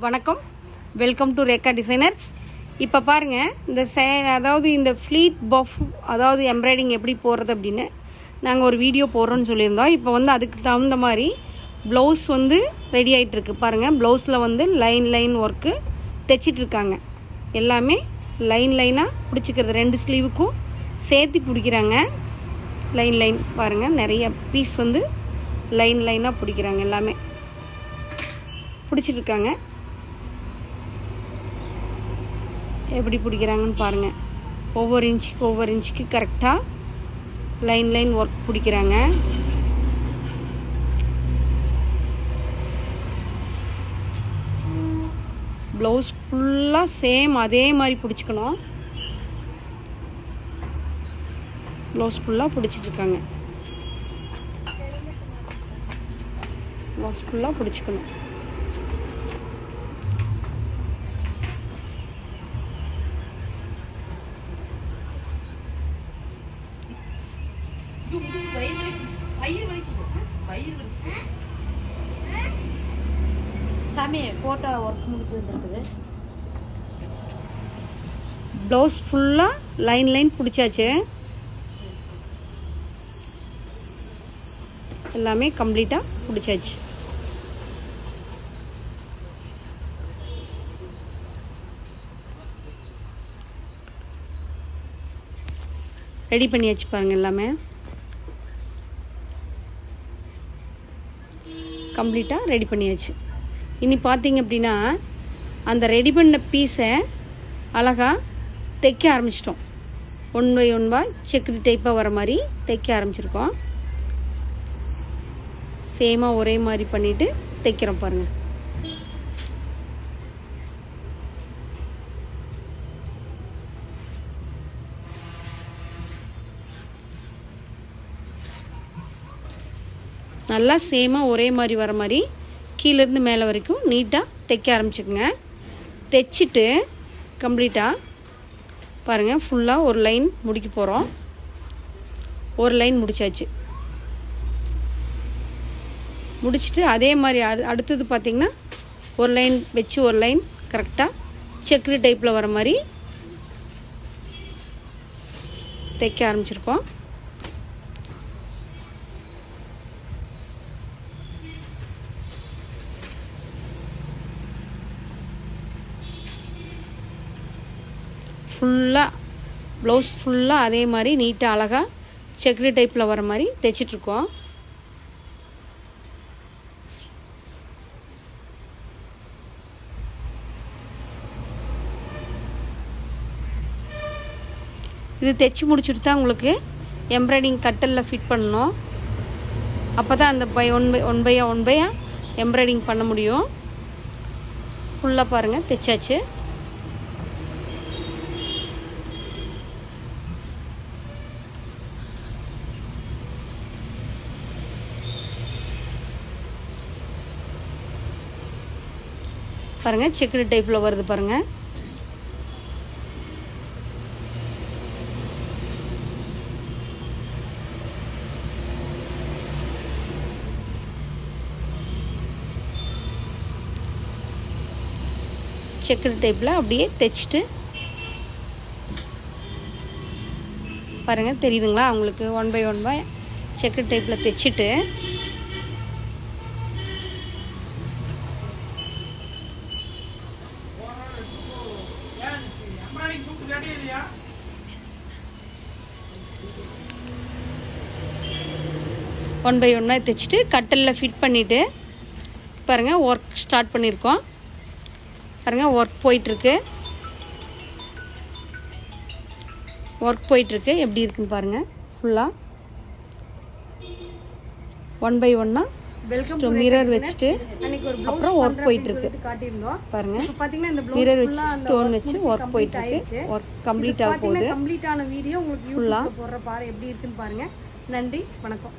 வணக்கம், welcome to Rekha designers. இப்போ பாருங்கள், அதாவது இந்த ஃப்ளீட் பஃப் அதாவது எம்ப்ராய்டிங் எப்படி போடுறது அப்படின்னு நாங்கள் ஒரு வீடியோ போடுறோன்னு சொல்லியிருந்தோம். இப்போ அதுக்கு தகுந்த மாதிரி ப்ளவுஸ் ரெடி ஆகிட்டுருக்கு. பாருங்கள், ப்ளவுஸில் லைன் ஒர்க்கு தைச்சிட்ருக்காங்க. எல்லாமே லைனாக பிடிச்சிக்கிறது, 2 ஸ்லீவுக்கும் சேர்த்து பிடிக்கிறாங்க. லைன் பாருங்கள், நிறைய பீஸ் லைனாக பிடிக்கிறாங்க. எல்லாமே பிடிச்சிட்ருக்காங்க. எப்படி பிடிக்கிறாங்கன்னு பாருங்கள். ஒவ்வொரு இன்ச்சுக்கு கரெக்டாக லைன் ஒர்க் பிடிக்கிறாங்க. ப்ளவுஸ் ஃபுல்லாக சேம் அதே மாதிரி பிடிச்சிக்கணும். ப்ளவுஸ் ஃபுல்லாக பிடிச்சிட்ருக்காங்க. ப்ளவுஸ் ஃபுல்லாக பிடிச்சிக்கணும். சாமி போட்டோ ஒர்க் முடிச்சு வந்துருக்குது. ப்ளவுஸ் ஃபுல்லாக லைன் பிடிச்சாச்சு. எல்லாமே கம்ப்ளீட்டாக பிடிச்சாச்சு. ரெடி பண்ணியாச்சு பாருங்கள். எல்லாமே கம்ப்ளீட்டாக ரெடி பண்ணியாச்சு. இனி பார்த்தீங்க அப்படின்னா அந்த ரெடி பண்ண பீஸை அழகாக தைக்க ஆரம்பிச்சிட்டோம். 1 by 1 செக்குடு டைப்பாக வர மாதிரி தைக்க ஆரம்பிச்சிருக்கோம். சேமாக ஒரே மாதிரி பண்ணிவிட்டு தைக்கிறோம் பாருங்கள். நல்லா சேமாக ஒரே மாதிரி வர மாதிரி கீழேருந்து மேலே வரைக்கும் நீட்டாக தைக்க ஆரம்பிச்சுக்குங்க. தைச்சிட்டு கம்ப்ளீட்டாக பாருங்கள், ஃபுல்லாக ஒரு லைன் முடிக்க போகிறோம். ஒரு லைன் முடிச்சாச்சு. முடிச்சுட்டு அதே மாதிரி அடுத்தது பார்த்திங்கன்னா ஒரு லைன் வச்சு ஒரு லைன் கரெக்டாக செக்குடு டைப்பில் வர மாதிரி தைக்க ஆரம்பிச்சிருக்கோம். ஃபுல்லாக ப்ளவுஸ் ஃபுல்லாக அதே மாதிரி நீட்டாக அழகாக செக்குடு டைப்பில் வர மாதிரி தைச்சிட்ருக்கோம். இது தைச்சி முடிச்சுட்டு தான் உங்களுக்கு எம்ப்ராய்டிங் கட்டலில் ஃபிட் பண்ணணும். அப்போ தான் அந்த ஒன் பை எம்ப்ராய்டிங் பண்ண முடியும். ஃபுல்லாக பாருங்கள், தைச்சாச்சு. பாருங்கள், செக்குடு டைப்பில் வருது பாருங்கள். செக்குடு டைப்பில் அப்படியே தைச்சிட்டு பாருங்கள், தெரியுதுங்களா உங்களுக்கு? 1 by 1 செக்குடு டைப்பில் தைச்சிட்டு ஒன் பை 1 தைச்சிட்டு கட்டலில் ஃபிட் பண்ணிவிட்டு பாருங்கள், ஒர்க் ஸ்டார்ட் பண்ணியிருக்கோம். பாருங்கள், ஒர்க் போயிட்டுருக்கு. எப்படி இருக்குன்னு பாருங்கள். ஃபுல்லாக 1 by 1 மிரர் வச்சுட்டு அப்புறம் ஒர்க் போயிட்டுருக்கு. பாருங்கள், மிரர் வச்சு ஸ்டோன் வச்சு ஒர்க் போயிட்டுருக்கு. ஒர்க் கம்ப்ளீட் ஆக போகுது. கம்ப்ளீட்டான வீடியோ உங்களுக்கு ஃபுல்லாக போடுற எப்படி இருக்குன்னு பாருங்கள். நன்றி, வணக்கம்.